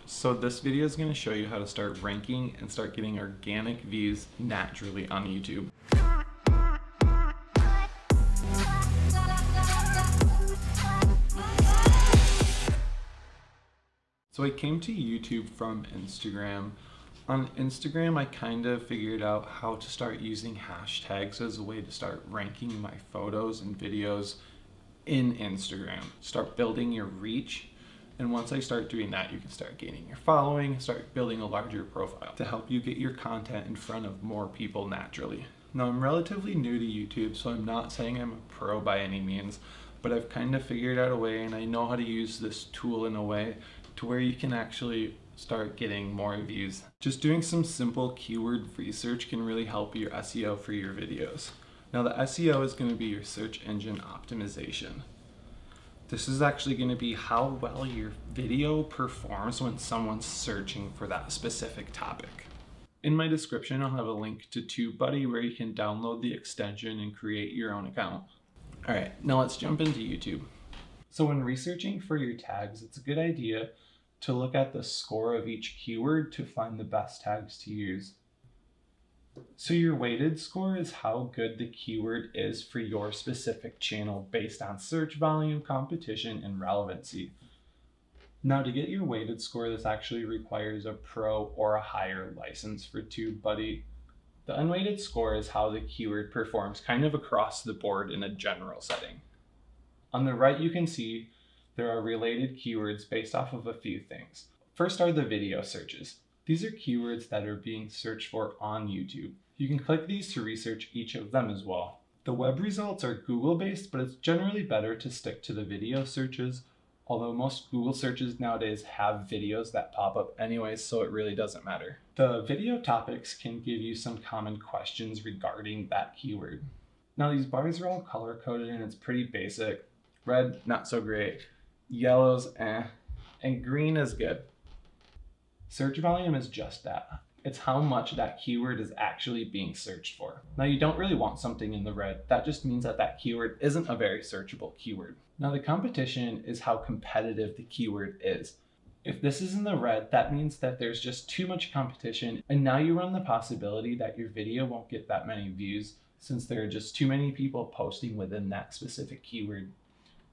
So this video is going to show you how to start ranking and start getting organic views naturally on YouTube. So I came to YouTube from Instagram. On Instagram, I kind of figured out how to start using hashtags as a way to start ranking my photos and videos in Instagram. Start building your reach. And once I start doing that, you can start gaining your following, start building a larger profile to help you get your content in front of more people naturally. Now, I'm relatively new to YouTube, so I'm not saying I'm a pro by any means, but I've kind of figured out a way, and I know how to use this tool in a way to where you can actually start getting more views. Just doing some simple keyword research can really help your SEO for your videos. Now, the SEO is going to be your search engine optimization. This is actually going to be how well your video performs when someone's searching for that specific topic. In my description, I'll have a link to TubeBuddy where you can download the extension and create your own account. All right, now let's jump into YouTube. So when researching for your tags, it's a good idea to look at the score of each keyword to find the best tags to use. So your weighted score is how good the keyword is for your specific channel based on search volume, competition, and relevancy. Now, to get your weighted score, this actually requires a pro or a higher license for TubeBuddy. The unweighted score is how the keyword performs kind of across the board in a general setting. On the right, you can see there are related keywords based off of a few things. First are the video searches. These are keywords that are being searched for on YouTube. You can click these to research each of them as well. The web results are Google-based, but it's generally better to stick to the video searches, although most Google searches nowadays have videos that pop up anyways, so it really doesn't matter. The video topics can give you some common questions regarding that keyword. Now, these bars are all color-coded and it's pretty basic. Red, not so great. Yellow's and green is good. Search volume is just that. It's how much that keyword is actually being searched for. Now, you don't really want something in the red. That just means that that keyword isn't a very searchable keyword. Now, the competition is how competitive the keyword is. If this is in the red, that means that there's just too much competition, and now you run the possibility that your video won't get that many views since there are just too many people posting within that specific keyword.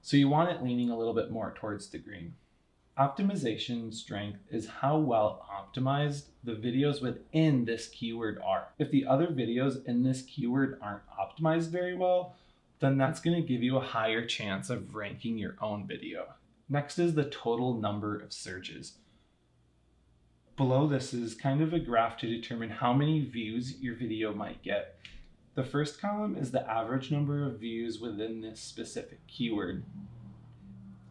So you want it leaning a little bit more towards the green. Optimization strength is how well optimized the videos within this keyword are. If the other videos in this keyword aren't optimized very well, then that's going to give you a higher chance of ranking your own video. Next is the total number of searches. Below this is kind of a graph to determine how many views your video might get. The first column is the average number of views within this specific keyword.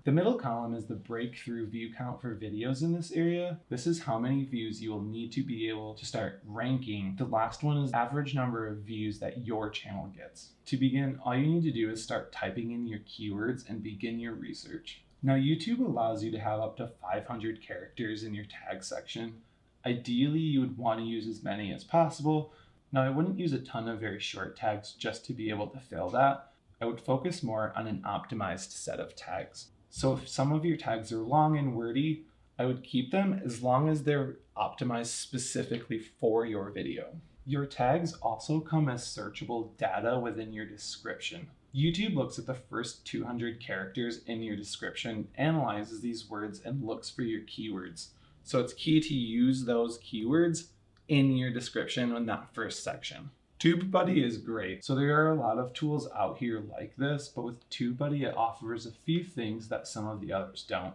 The middle column is the breakthrough view count for videos in this area. This is how many views you will need to be able to start ranking. The last one is average number of views that your channel gets. To begin, all you need to do is start typing in your keywords and begin your research. Now, YouTube allows you to have up to 500 characters in your tag section. Ideally, you would want to use as many as possible. Now, I wouldn't use a ton of very short tags just to be able to fill that. I would focus more on an optimized set of tags. So if some of your tags are long and wordy, I would keep them as long as they're optimized specifically for your video. Your tags also come as searchable data within your description. YouTube looks at the first 200 characters in your description, analyzes these words, and looks for your keywords. So it's key to use those keywords in your description in that first section. TubeBuddy is great. So there are a lot of tools out here like this, but with TubeBuddy, it offers a few things that some of the others don't.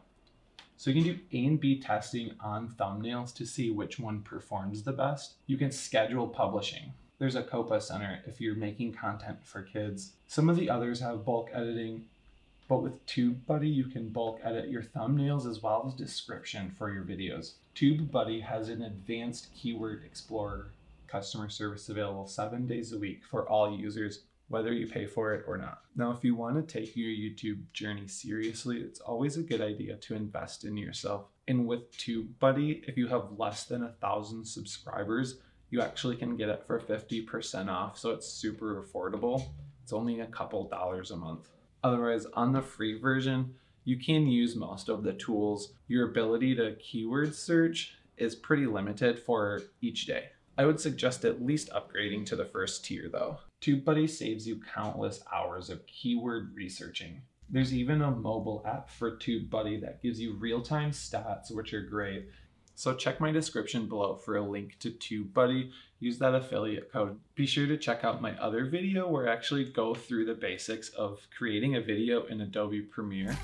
So you can do A and B testing on thumbnails to see which one performs the best. You can schedule publishing. There's a COPA center if you're making content for kids. Some of the others have bulk editing, but with TubeBuddy, you can bulk edit your thumbnails as well as description for your videos. TubeBuddy has an advanced keyword explorer customer service available 7 days a week for all users, whether you pay for it or not. Now, if you want to take your YouTube journey seriously, it's always a good idea to invest in yourself. And with TubeBuddy, if you have less than 1,000 subscribers, you actually can get it for 50% off, so it's super affordable. It's only a couple dollars a month. Otherwise, on the free version, you can use most of the tools. Your ability to keyword search is pretty limited for each day. I would suggest at least upgrading to the first tier though. TubeBuddy saves you countless hours of keyword researching. There's even a mobile app for TubeBuddy that gives you real-time stats, which are great. So check my description below for a link to TubeBuddy. Use that affiliate code. Be sure to check out my other video where I actually go through the basics of creating a video in Adobe Premiere.